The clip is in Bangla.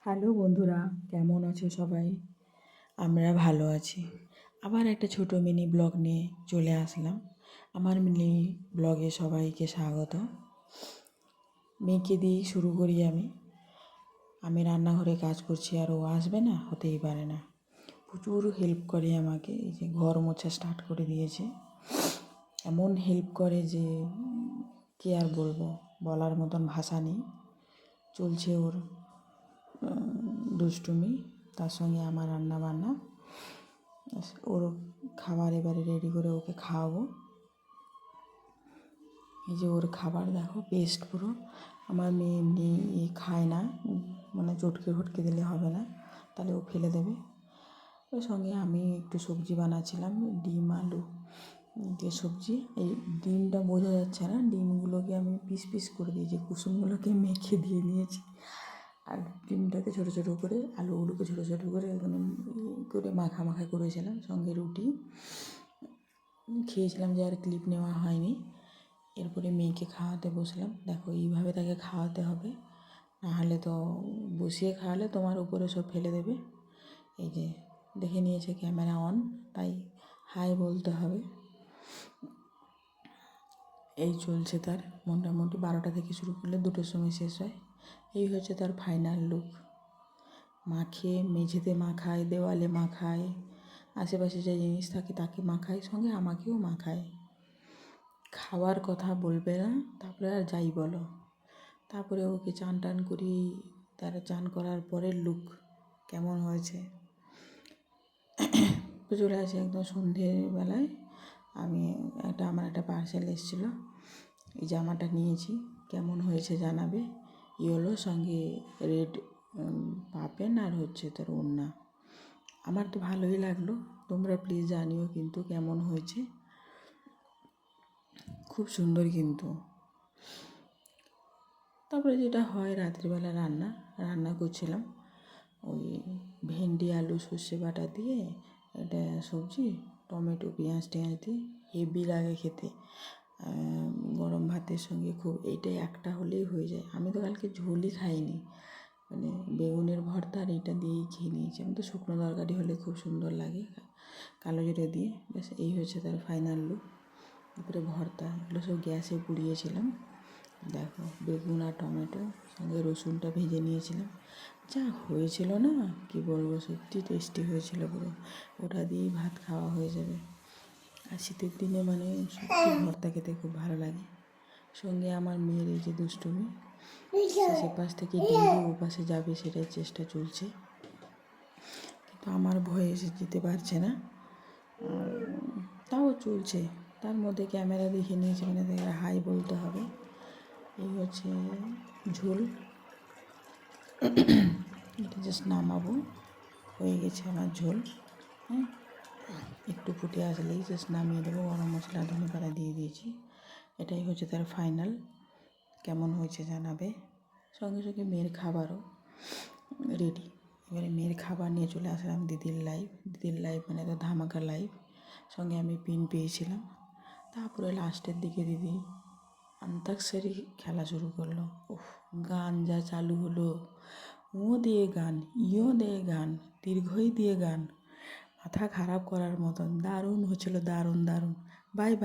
হ্যালো বন্ধুরা, কেমন আছো সবাই? আমরা ভালো আছি। আবার একটা ছোট মিনি ব্লগ নিয়ে চলে আসলাম। আমার মিনি ব্লগে সবাইকে স্বাগত। মেয়েকে দিয়েই শুরু করি আমি রান্নাঘরে কাজ করছি আর ও আসবে না, হতেই পারে না। প্রচুর হেল্প করে আমাকে, এই যে ঘর মোছা স্টার্ট করে দিয়েছে। এমন হেল্প করে যে কি আর বলবো, বলার মতন ভাষা নেই। চলছে ওর দুষ্টুমি, তার সঙ্গে আমার রান্না বান্না। ওর খাবার এবারে রেডি করে ওকে খাওয়াবো। এই যে ওর খাবার দেখো, বেস্ট পুরো। আমার মেয়ে এমনি খায় না, মানে চটকে ফটকে দিলে হবে না, তাহলে ও ফেলে দেবে। ওর সঙ্গে আমি একটু সবজি বানাচ্ছিলাম, ডিম আলু দিয়ে সবজি। এই ডিমটা বোঝা যাচ্ছে না, ডিমগুলোকে আমি পিস পিস করে দিয়েছি, কুসুমগুলোকে মেখে দিয়ে নিয়েছি। আর ডিমটাকে ছোটো ছোটো করে, আলুগুলোকে ছোটো ছোটো করে একদম করে মাখা মাখা করেছিলাম। সঙ্গে রুটি খেয়েছিলাম, যে আর ক্লিপ নেওয়া হয়নি। এরপরে মেয়েকে খাওয়াতে বসলাম। দেখো, এইভাবে তাকে খাওয়াতে হবে, নাহলে তো বসিয়ে খাওয়ালে তোমার উপরে সব ফেলে দেবে। এই যে দেখে নিয়েছে ক্যামেরা অন, তাই হাই বলতে হবে। এই চলছে তার মোটামুটি 12টা থেকে শুরু করলে 2টোর সময় শেষ হয়। এই হচ্ছে তার ফাইনাল লুক। মাখে, মেঝেতে মাখায়, দেওয়ালে মাখায়, আশেপাশে যে জিনিস থাকে তাকে মাখায়, সঙ্গে আমাকেও মাখায়। খাওয়ার কথা বলবে না, তারপরে আর যাই বলো। তারপরে ওকে চান টান করি, তার চান করার পরের লুক কেমন হয়েছে। চলে আসে একদম সন্ধেবেলায়। আমার একটা পার্সেল এসেছিলো, এই জামাটা নিয়েছি, কেমন হয়েছে জানাবে। ইয়েলো সঙ্গে রেড পাপেন আর হচ্ছে তার ওড়না। আমার তো ভালোই লাগলো, তোমরা প্লিজ জানিও কিন্তু কেমন হয়েছে। খুব সুন্দর কিন্তু। তারপরে যেটা হয় রাত্রিবেলা রান্না করছিলাম, ওই ভেন্ডি আলু সর্ষে বাটা দিয়ে এটা সবজি, টমেটো পেঁয়াজ টেঁয়াজ দিয়ে হেভি লাগে খেতে। গরম ভাতের সঙ্গে খুব, এইটাই একটা হলেই হয়ে যায়। আমি তো কালকে ঝোলই খাইনি, মানে বেগুনের ভর্তা আর এইটা দিয়েই খেয়ে নিয়েছি। আমি তো শুকনো তরকারি হলে খুব সুন্দর লাগে, কালো জিরে দিয়ে। ব্যাস, এই হচ্ছে তার ফাইনাল লুক। তারপরে ভর্তা, এগুলো সব গ্যাসে পুড়িয়েছিলাম। দেখো, বেগুন আর টমেটো সঙ্গে রসুনটা ভেজে নিয়েছিলাম। যা হয়েছিল না, কি বলবো, সত্যি টেস্টি হয়েছিল পুরো। ওটা দিয়েই ভাত খাওয়া হয়ে যাবে। আর শীতের দিনে মানে সত্যি ভর্তা খেতে খুব ভালো লাগে। সঙ্গে আমার মেয়ের এই যে দুষ্টুমি, সে পাশ থেকে ডিঙ্গি ও পাশে যাবে, সেটাই চেষ্টা চলছে, কিন্তু আমার ভয়ে সে যেতে পারছে না। তাও চলছে। তার মধ্যে ক্যামেরা দেখে নিয়েছে, মানে তাকে হাই বলতে হবে। এই হচ্ছে ঝোল, এটা জাস্ট নামাবো, হয়ে গেছে আমার ঝোল। হ্যাঁ, একটু ফুটে আসলেই জাস্ট নামিয়ে দেবো। গরম মশলা ধনে পাতা দিয়ে দিয়েছি। এটাই হচ্ছে তার ফাইনাল। কেমন হয়েছে জানাবে। সঙ্গে সঙ্গে মেয়ের খাবারও রেডি। এবারে মেয়ের খাবার নিয়ে চলে আসলাম দিদির লাইভ মানে তো ধামাকা লাইভ। সঙ্গে আমি পিন পেয়েছিলাম। তারপরে লাস্টের দিকে দিদি অন্তাক্ষরী খেলা শুরু করলো। উফ, গান যা চালু হলো, ও দিয়ে গান, ইও দিয়ে গান, দীর্ঘই দিয়ে গান, মাথা খারাপ করার মতন। দারুণ হচ্ছিল, দারুণ দারুণ। Bye bye.